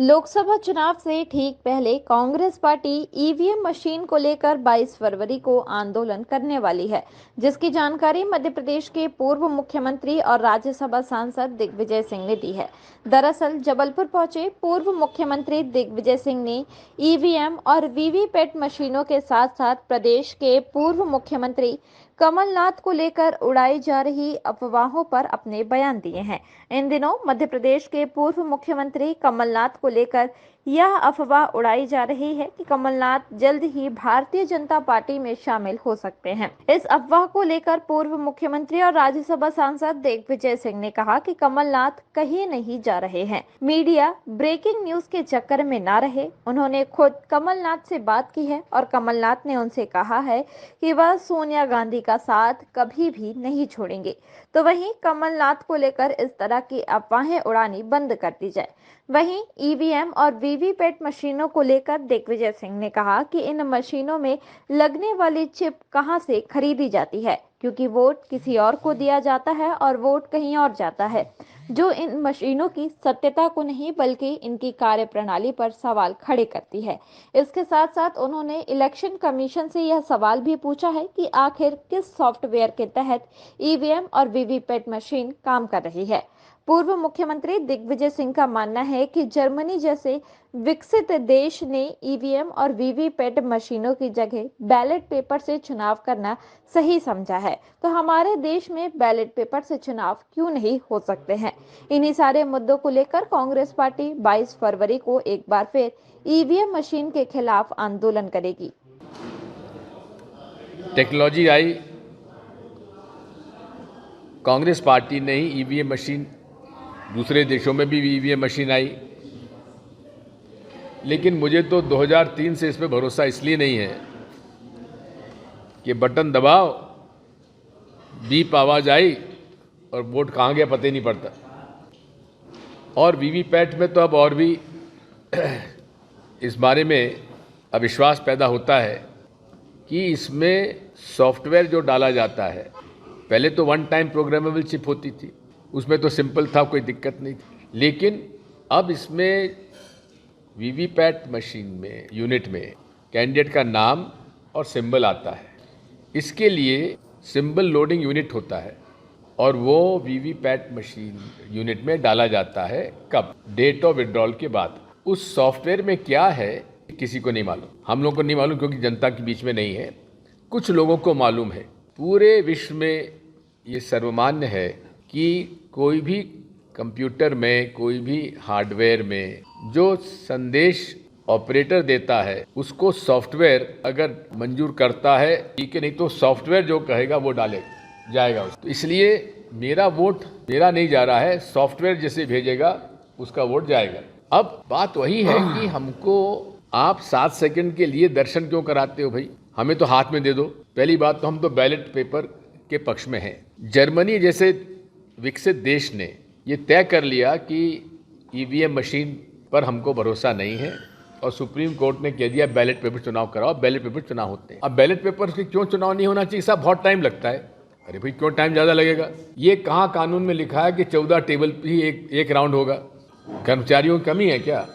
लोकसभा चुनाव से ठीक पहले कांग्रेस पार्टी ईवीएम मशीन को लेकर 22 फरवरी को आंदोलन करने वाली है, जिसकी जानकारी मध्य प्रदेश के पूर्व मुख्यमंत्री और राज्यसभा सांसद दिग्विजय सिंह ने दी है। दरअसल जबलपुर पहुंचे पूर्व मुख्यमंत्री दिग्विजय सिंह ने ईवीएम और वीवीपैट मशीनों के साथ साथ प्रदेश के पूर्व मुख्यमंत्री कमलनाथ को लेकर उड़ाई जा रही अफवाहों पर अपने बयान दिए हैं। इन दिनों मध्य प्रदेश के पूर्व मुख्यमंत्री कमलनाथ को लेकर यह अफवाह उड़ाई जा रही है कि कमलनाथ जल्द ही भारतीय जनता पार्टी में शामिल हो सकते हैं। इस अफवाह को लेकर पूर्व मुख्यमंत्री और राज्यसभा सांसद दिग्विजय सिंह ने कहा कि कमलनाथ कहीं नहीं जा रहे हैं, मीडिया ब्रेकिंग न्यूज के चक्कर में ना रहे। उन्होंने खुद कमलनाथ से बात की है और कमलनाथ ने उनसे कहा है कि वह सोनिया गांधी का साथ कभी भी नहीं छोड़ेंगे। तो वहीं कमलनाथ को लेकर इस तरह की अफवाहें उड़ानी बंद कर दी जाए। वहीं ईवीएम और वीवीपैट मशीनों को लेकर दिग्विजय सिंह ने कहा कि इन मशीनों में लगने वाली चिप कहां से खरीदी जाती है, क्योंकि वोट किसी और को दिया जाता है और वोट कहीं और जाता है, जो इन मशीनों की सत्यता को नहीं बल्कि इनकी कार्यप्रणाली पर सवाल खड़े करती है। इसके साथ साथ उन्होंने इलेक्शन कमीशन से यह सवाल भी पूछा है कि आखिर किस सॉफ्टवेयर के तहत ईवीएम और वीवीपैट मशीन काम कर रही है। पूर्व मुख्यमंत्री दिग्विजय सिंह का मानना है कि जर्मनी जैसे विकसित देश ने ईवीएम और वीवीपैट मशीनों की जगह बैलेट पेपर से चुनाव करना सही समझा है, तो हमारे देश में बैलेट पेपर से चुनाव क्यों नहीं हो सकते हैं। इन्हीं सारे मुद्दों को लेकर कांग्रेस पार्टी 22 फरवरी को एक बार फिर ईवीएम मशीन के खिलाफ आंदोलन करेगी। टेक्नोलॉजी आई, कांग्रेस पार्टी ने ही ईवीएम मशीन, दूसरे देशों में भी ईवीएम मशीन आई, लेकिन मुझे तो 2003 से इस पर भरोसा इसलिए नहीं है कि बटन दबाओ, बीप आवाज़ आई और वोट कहाँ गया पता ही नहीं पड़ता। और वीवीपैट में तो अब और भी इस बारे में अविश्वास पैदा होता है कि इसमें सॉफ्टवेयर जो डाला जाता है, पहले तो वन टाइम प्रोग्रामेबल चिप होती थी, उसमें तो सिंपल था, कोई दिक्कत नहीं थी, लेकिन अब इसमें वीवीपैट मशीन में यूनिट में कैंडिडेट का नाम और सिंबल आता है। इसके लिए सिंबल लोडिंग यूनिट होता है और वो वीवीपैट मशीन यूनिट में डाला जाता है। कब? डेट ऑफ विड्रॉल के बाद। उस सॉफ्टवेयर में क्या है किसी को नहीं मालूम, हम लोग को नहीं मालूम क्योंकि जनता के बीच में नहीं है, कुछ लोगों को मालूम है। पूरे विश्व में ये सर्वमान्य है कि कोई भी कंप्यूटर में, कोई भी हार्डवेयर में जो संदेश ऑपरेटर देता है उसको सॉफ्टवेयर अगर मंजूर करता है ठीक है, नहीं तो सॉफ्टवेयर जो कहेगा वो डाले जाएगा। तो इसलिए मेरा वोट मेरा नहीं जा रहा है, सॉफ्टवेयर जैसे भेजेगा उसका वोट जाएगा। अब बात वही है कि हमको आप 7 सेकंड के लिए दर्शन क्यों कराते हो भाई, हमें तो हाथ में दे दो। पहली बात तो हम तो बैलेट पेपर के पक्ष में हैं। जर्मनी जैसे विकसित देश ने ये तय कर लिया कि ईवीएम मशीन पर हमको भरोसा नहीं है और सुप्रीम कोर्ट ने कह दिया बैलेट पेपर चुनाव कराओ, बैलेट पेपर चुनाव होते हैं। अब बैलेट पेपर से क्यों चुनाव नहीं होना चाहिए साहब, बहुत टाइम लगता है। अरे भाई क्यों टाइम ज़्यादा लगेगा, ये कहाँ कानून में लिखा है कि 14 टेबल पर ही एक राउंड होगा। कर्मचारियों की कमी है क्या?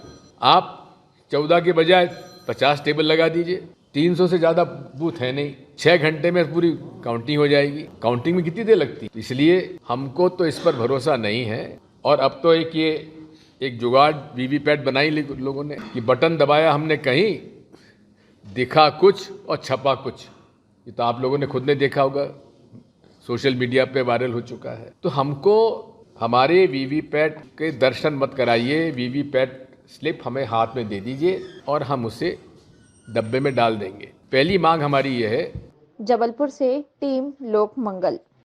आप 14 के बजाय 50 टेबल लगा दीजिए, 300 से ज़्यादा बूथ है नहीं, 6 घंटे में पूरी काउंटिंग हो जाएगी। काउंटिंग में कितनी देर लगती है? इसलिए हमको तो इस पर भरोसा नहीं है। और अब तो एक जुगाड़ वीवीपैट बनाई लोगों ने कि बटन दबाया हमने कहीं, दिखा कुछ और छपा कुछ। ये तो आप लोगों ने खुद ने देखा होगा, सोशल मीडिया पे वायरल हो चुका है। तो हमको हमारे वीवीपैट के दर्शन मत कराइए, वीवीपैट स्लिप हमें हाथ में दे दीजिए और हम उसे डब्बे में डाल देंगे। पहली मांग हमारी यह है। जबलपुर से टीम लोक मंगल।